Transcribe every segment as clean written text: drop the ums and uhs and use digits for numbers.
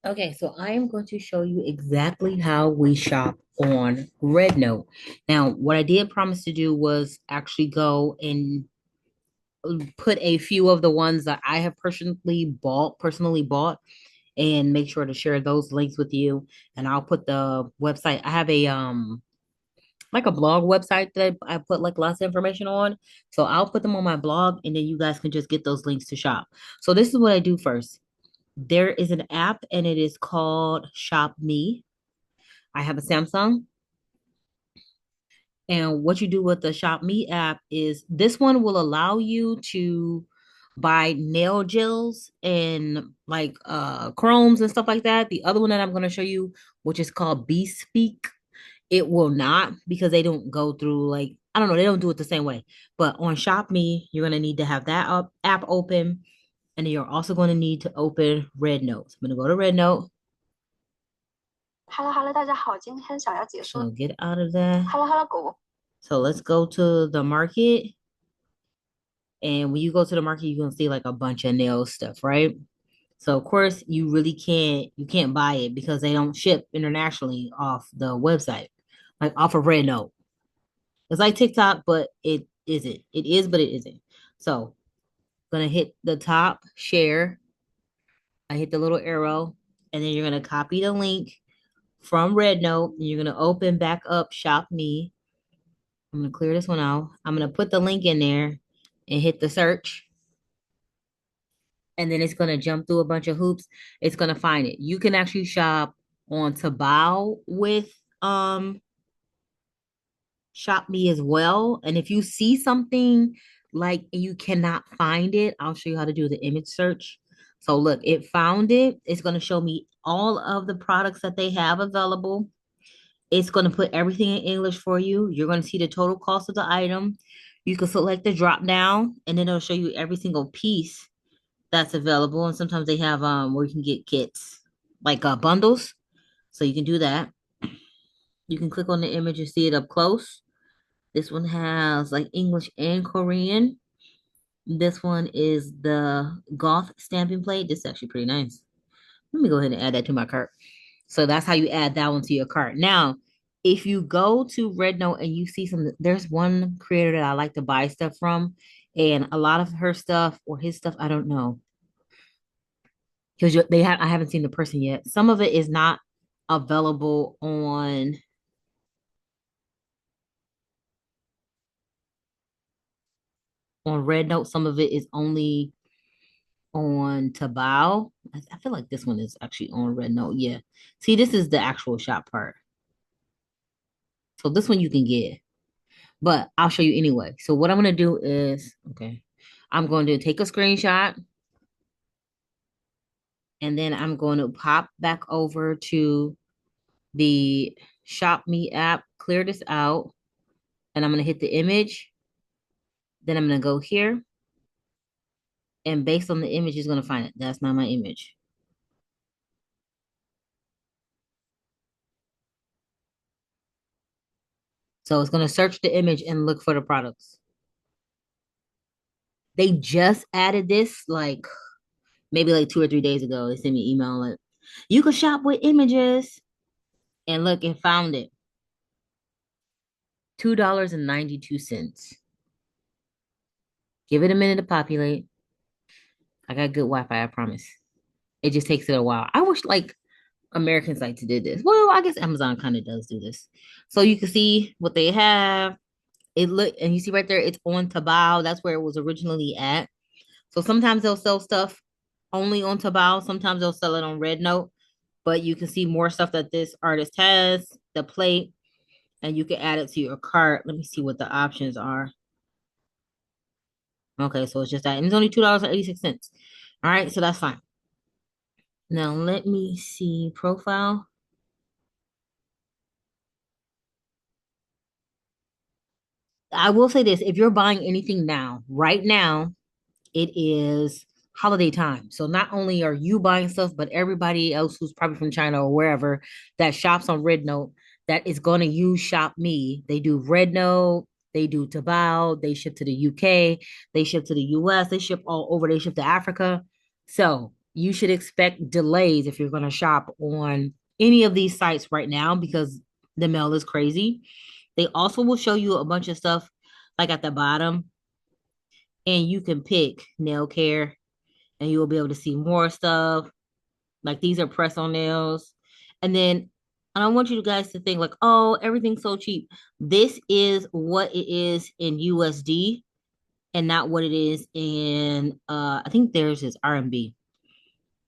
Okay, so I am going to show you exactly how we shop on RedNote. Now, what I did promise to do was actually go and put a few of the ones that I have personally bought, and make sure to share those links with you. And I'll put the website. I have a like a blog website that I put like lots of information on. So I'll put them on my blog, and then you guys can just get those links to shop. So this is what I do first. There is an app and it is called ShopMe. I have a Samsung. And what you do with the ShopMe app is this one will allow you to buy nail gels and like chromes and stuff like that. The other one that I'm going to show you, which is called Bespeak, it will not, because they don't go through, like, I don't know, they don't do it the same way. But on ShopMe, you're going to need to have that app open, and then you're also going to need to open RedNote. So I'm going to go to RedNote. Hello Hello，大家好，今天想要解说 So get out of that. Hello Hello 狗 So let's go to the market. And when you go to the market, you're gonna see like a bunch of nail stuff, right? So of course you can't buy it because they don't ship internationally off the website, like off of RedNote. It's like TikTok, but it isn't. It is, but it isn't. So gonna hit the top share. I hit the little arrow, and then you're gonna copy the link from RedNote, and you're gonna open back up Shop Me. I'm gonna clear this one out. I'm gonna put the link in there and hit the search, and then it's going to jump through a bunch of hoops. It's going to find it. You can actually shop on Tabao with Shop Me as well. And if you see something like you cannot find it, I'll show you how to do the image search. So look, it found it. It's going to show me all of the products that they have available. It's going to put everything in English for you. You're going to see the total cost of the item. You can select the drop down, and then it'll show you every single piece that's available. And sometimes they have where you can get kits, like bundles. So you can do that. You can click on the image and see it up close. This one has like English and Korean. This one is the goth stamping plate. This is actually pretty nice. Let me go ahead and add that to my cart. So that's how you add that one to your cart. Now, if you go to RedNote and you see some, there's one creator that I like to buy stuff from, and a lot of her stuff or his stuff, I don't know, because I haven't seen the person yet. Some of it is not available on RedNote. Some of it is only on Tabao. I feel like this one is actually on RedNote. Yeah. See, this is the actual shop part. So this one you can get, but I'll show you anyway. So what I'm gonna do is, okay, I'm going to take a screenshot, and then I'm going to pop back over to the Shop Me app, clear this out, and I'm gonna hit the image. Then I'm gonna go here, and based on the image, it's gonna find it. That's not my image. So it's gonna search the image and look for the products. They just added this like maybe like 2 or 3 days ago. They sent me an email like you can shop with images, and look, it found it. $2.92. Give it a minute to populate. I got good Wi-Fi, I promise. It just takes it a while. I wish like American sites did this. Well, I guess Amazon kind of does do this. So you can see what they have. It look, and you see right there, it's on Taobao. That's where it was originally at. So sometimes they'll sell stuff only on Taobao. Sometimes they'll sell it on RedNote. But you can see more stuff that this artist has, the plate, and you can add it to your cart. Let me see what the options are. Okay, so it's just that. And it's only $2.86. All right, so that's fine. Now let me see profile. I will say this, if you're buying anything now, right now, it is holiday time. So not only are you buying stuff, but everybody else who's probably from China or wherever that shops on RedNote that is going to use Shop Me. They do RedNote, they do Taobao, they ship to the UK, they ship to the US, they ship all over, they ship to Africa. So you should expect delays if you're going to shop on any of these sites right now because the mail is crazy. They also will show you a bunch of stuff like at the bottom, and you can pick nail care and you will be able to see more stuff. Like these are press on nails. And then I don't want you guys to think like, oh, everything's so cheap. This is what it is in USD and not what it is in I think theirs is RMB.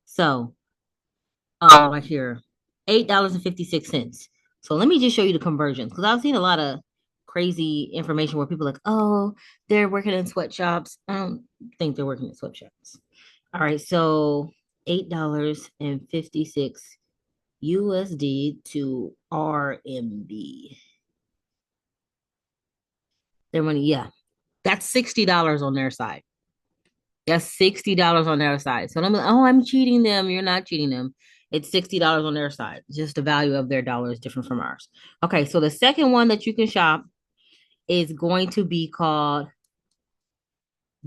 So right here, $8.56. So let me just show you the conversions because I've seen a lot of crazy information where people are like, oh, they're working in sweatshops. I don't think they're working in sweatshops. All right, so $8.56 USD to RMB. Their money, yeah. That's $60 on their side. That's $60 on their side. So I'm like, oh, I'm cheating them. You're not cheating them. It's $60 on their side. Just the value of their dollar is different from ours. Okay, so the second one that you can shop is going to be called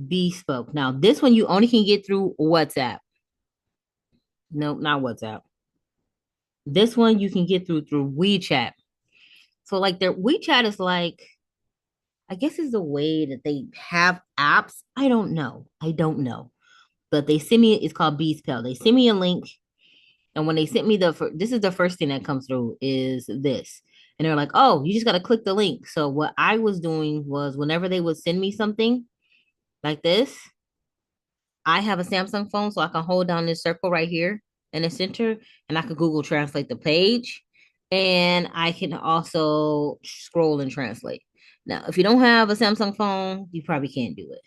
Bespoke. Now, this one you only can get through WhatsApp. No, not WhatsApp. This one you can get through WeChat. So like their WeChat is like, I guess is the way that they have apps. I don't know. I don't know. But they send me, it's called Beespell. They send me a link. And when they sent me this is the first thing that comes through is this. And they're like, oh, you just got to click the link. So what I was doing was whenever they would send me something like this, I have a Samsung phone, so I can hold down this circle right here in the center and I could Google Translate the page. And I can also scroll and translate. Now, if you don't have a Samsung phone, you probably can't do it.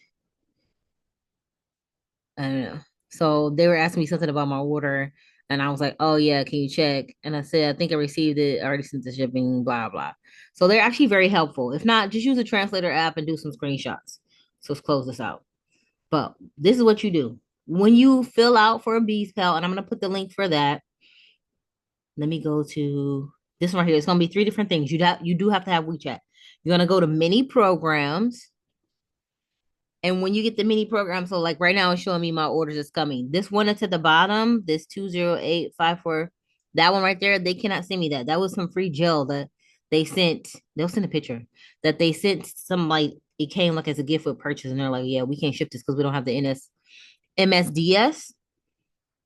I don't know. So they were asking me something about my order, and I was like, "Oh yeah, can you check?" And I said, "I think I received it. I already sent the shipping. Blah blah." So they're actually very helpful. If not, just use a translator app and do some screenshots. So let's close this out. But this is what you do when you fill out for a Bees Pal, and I'm gonna put the link for that. Let me go to this one right here. It's gonna be three different things. You do have to have WeChat. You're gonna go to mini programs. And when you get the mini program, so like right now it's showing me my orders is coming. This one that's at the bottom, this 20854, that one right there, they cannot send me that. That was some free gel that they sent. They'll send a picture that they sent some like it came like as a gift with purchase, and they're like, yeah, we can't ship this because we don't have the MSDS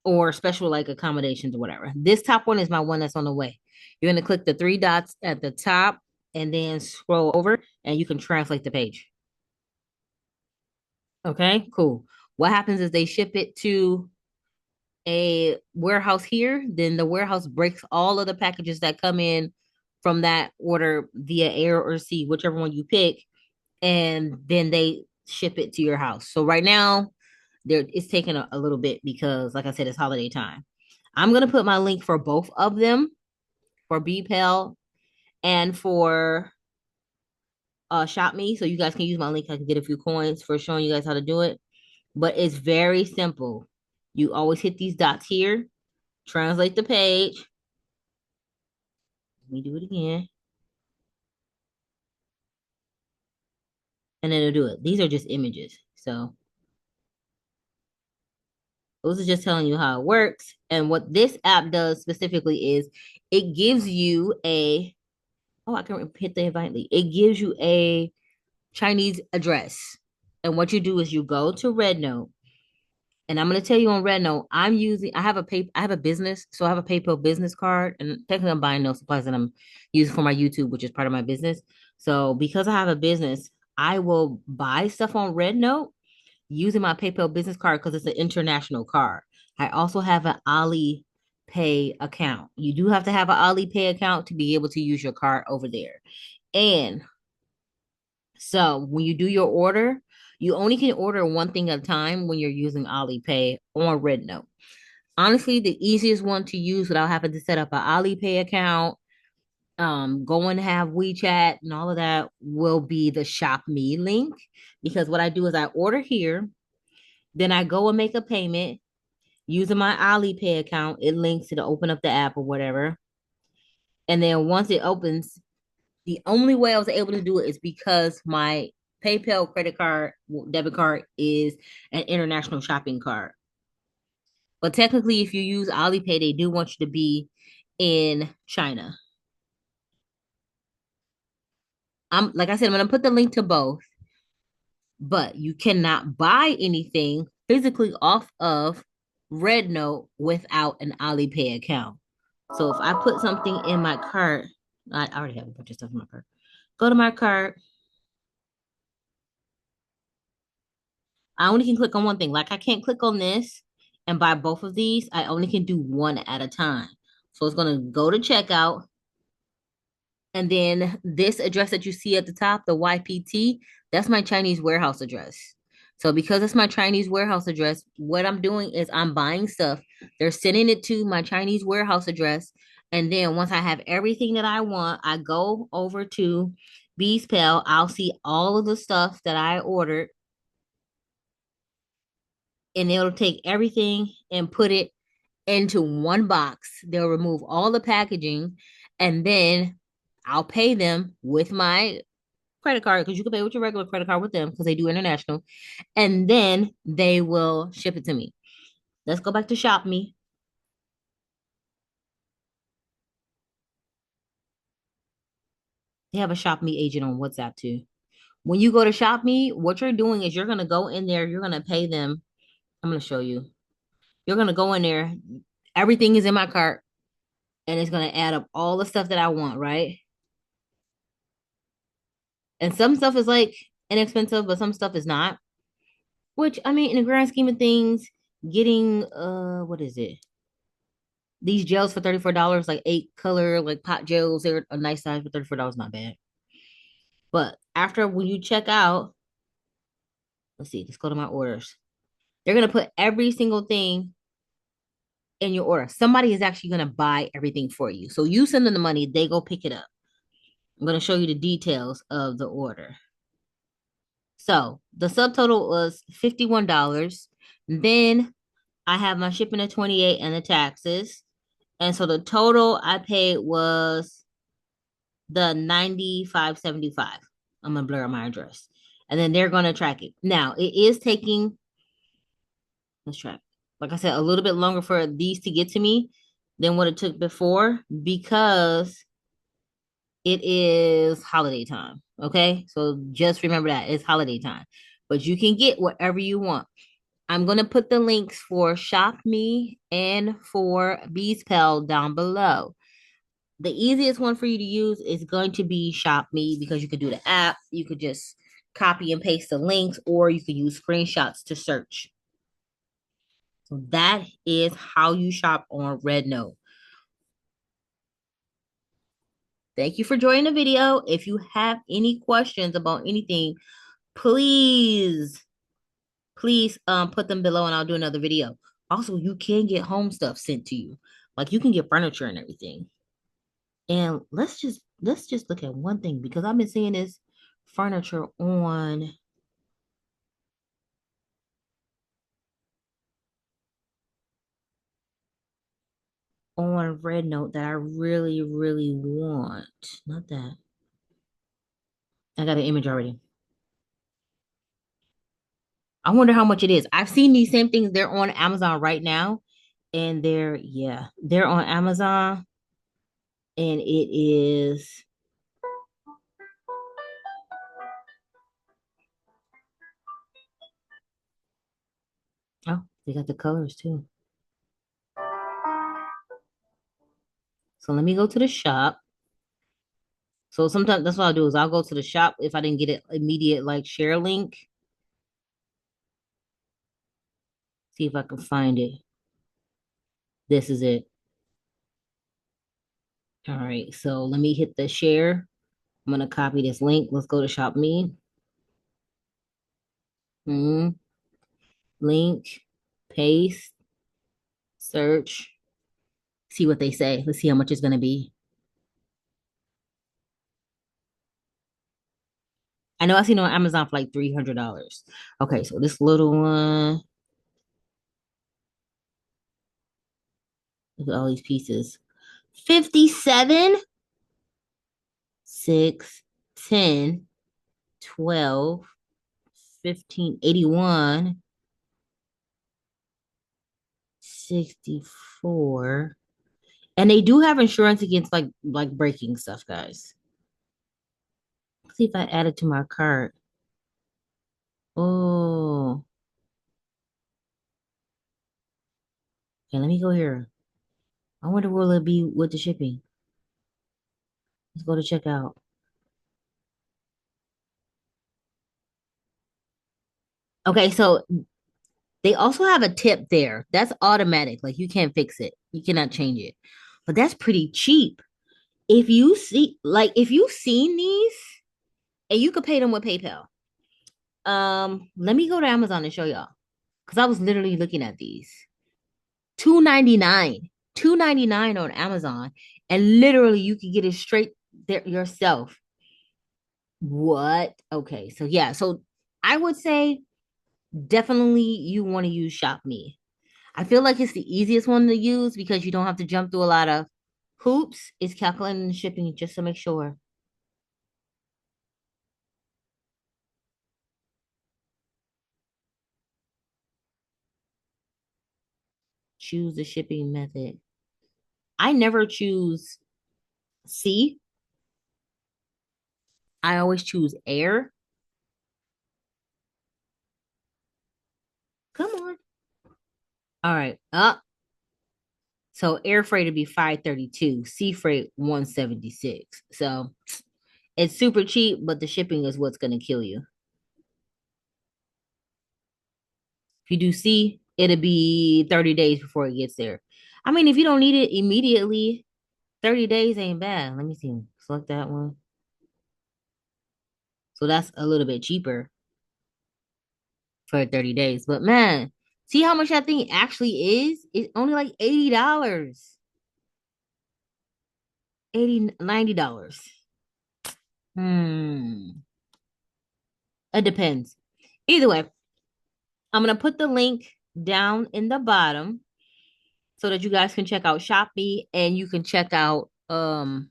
or special like accommodations or whatever. This top one is my one that's on the way. You're gonna click the three dots at the top and then scroll over and you can translate the page. Okay, cool. What happens is they ship it to a warehouse here, then the warehouse breaks all of the packages that come in from that order via air or sea, whichever one you pick, and then they ship it to your house. So right now, there it's taking a little bit because, like I said, it's holiday time. I'm gonna put my link for both of them for BPEL and for ShopMe, so you guys can use my link. I can get a few coins for showing you guys how to do it. But it's very simple. You always hit these dots here, translate the page. Let me do it again. And then it'll do it. These are just images. So those are just telling you how it works. And what this app does specifically is it gives you I can hit the invite link. It gives you a Chinese address. And what you do is you go to RedNote. And I'm gonna tell you on RedNote, I have a business, so I have a PayPal business card, and technically I'm buying no supplies that I'm using for my YouTube, which is part of my business. So because I have a business, I will buy stuff on RedNote using my PayPal business card because it's an international card. I also have an Ali Pay account. You do have to have an Ali Pay account to be able to use your card over there. And so when you do your order, you only can order one thing at a time when you're using Alipay on RedNote. Honestly, the easiest one to use without having to set up an Alipay account, go and have WeChat and all of that will be the Shop Me link. Because what I do is I order here, then I go and make a payment using my Alipay account. It links to open up the app or whatever. And then once it opens, the only way I was able to do it is because my PayPal credit card, debit card is an international shopping card. But technically, if you use Alipay, they do want you to be in China. I'm like I said, I'm gonna put the link to both, but you cannot buy anything physically off of RedNote without an Alipay account. So if I put something in my cart, I already have a bunch of stuff in my cart. Go to my cart. I only can click on one thing. Like I can't click on this and buy both of these. I only can do one at a time. So it's gonna go to checkout. And then this address that you see at the top, the YPT, that's my Chinese warehouse address. So because it's my Chinese warehouse address, what I'm doing is I'm buying stuff. They're sending it to my Chinese warehouse address. And then once I have everything that I want, I go over to Bees Pal. I'll see all of the stuff that I ordered, and it'll take everything and put it into one box. They'll remove all the packaging, and then I'll pay them with my credit card because you can pay with your regular credit card with them because they do international, and then they will ship it to me. Let's go back to ShopMe. They have a ShopMe agent on WhatsApp too. When you go to ShopMe, what you're doing is you're gonna go in there, you're gonna pay them. I'm gonna show you. You're gonna go in there. Everything is in my cart, and it's gonna add up all the stuff that I want, right? And some stuff is like inexpensive, but some stuff is not. Which I mean, in the grand scheme of things, getting what is it? These gels for $34, like 8 color like pot gels, they're a nice size for $34, not bad. But after when you check out, let's see, let's go to my orders. They're gonna put every single thing in your order. Somebody is actually gonna buy everything for you. So you send them the money, they go pick it up. I'm gonna show you the details of the order. So the subtotal was $51. Then I have my shipping at 28 and the taxes. And so the total I paid was the 95.75. I'm gonna blur my address. And then they're gonna track it. Now it is taking, let's track. Like I said, a little bit longer for these to get to me than what it took before because it is holiday time. Okay. So just remember that it's holiday time. But you can get whatever you want. I'm going to put the links for ShopMe and for BeesPal down below. The easiest one for you to use is going to be ShopMe because you could do the app. You could just copy and paste the links, or you could use screenshots to search. So that is how you shop on RedNote. Thank you for joining the video. If you have any questions about anything, please, please put them below and I'll do another video. Also, you can get home stuff sent to you. Like you can get furniture and everything. And let's just look at one thing because I've been seeing this furniture on RedNote that I really, really want. Not that. I got an image already. I wonder how much it is. I've seen these same things. They're on Amazon right now. And they're on Amazon. And it is, oh, they got the colors too. So let me go to the shop. So sometimes that's what I'll do is I'll go to the shop if I didn't get it immediate like share link. See if I can find it. This is it. All right. So let me hit the share. I'm gonna copy this link. Let's go to ShopMe. Mm, link, paste, search. See what they say. Let's see how much it's gonna be. I know I seen it on Amazon for like $300. Okay, so this little one. Look at all these pieces. 57, 6, 10, 12, 15, 81, $164. And they do have insurance against like breaking stuff, guys. Let's see if I add it to my cart. Oh, okay, let me go here. I wonder will it be with the shipping. Let's go to checkout. Okay, so they also have a tip there. That's automatic. Like you can't fix it. You cannot change it. But that's pretty cheap. If you've seen these and you could pay them with PayPal. Let me go to Amazon and show y'all. Because I was literally looking at these. 299. 299 on Amazon. And literally you can get it straight there yourself. What? Okay. So yeah. So I would say definitely you want to use ShopMe. I feel like it's the easiest one to use because you don't have to jump through a lot of hoops. It's calculating the shipping just to make sure. Choose the shipping method. I never choose sea. I always choose air. Come on. All right. Up. So air freight would be 532, sea freight 176. So it's super cheap, but the shipping is what's gonna kill you. If you do sea, it'll be 30 days before it gets there. I mean, if you don't need it immediately, 30 days ain't bad. Let me see. Select that one. So that's a little bit cheaper for 30 days. But man, see how much that thing actually is? It's only like $80. 80, $90. Hmm. It depends. Either way, I'm gonna put the link down in the bottom so that you guys can check out ShopMe and you can check out BeesPal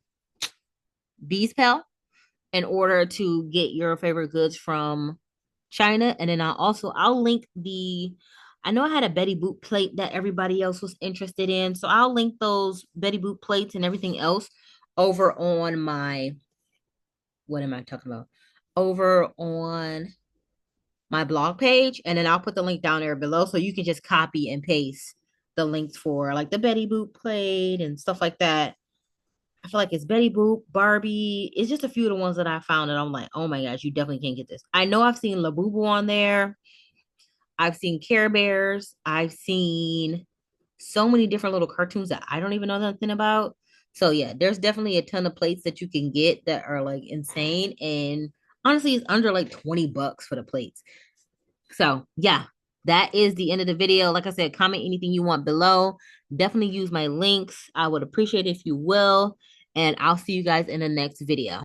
in order to get your favorite goods from China. And then I'll link the I know I had a Betty Boop plate that everybody else was interested in. So I'll link those Betty Boop plates and everything else over on my what am I talking about? Over on my blog page. And then I'll put the link down there below so you can just copy and paste the links for like the Betty Boop plate and stuff like that. I feel like it's Betty Boop, Barbie. It's just a few of the ones that I found, and I'm like, oh my gosh, you definitely can't get this. I know I've seen Labubu on there. I've seen Care Bears. I've seen so many different little cartoons that I don't even know nothing about. So yeah, there's definitely a ton of plates that you can get that are like insane. And honestly, it's under like $20 for the plates. So yeah, that is the end of the video. Like I said, comment anything you want below. Definitely use my links. I would appreciate it if you will. And I'll see you guys in the next video.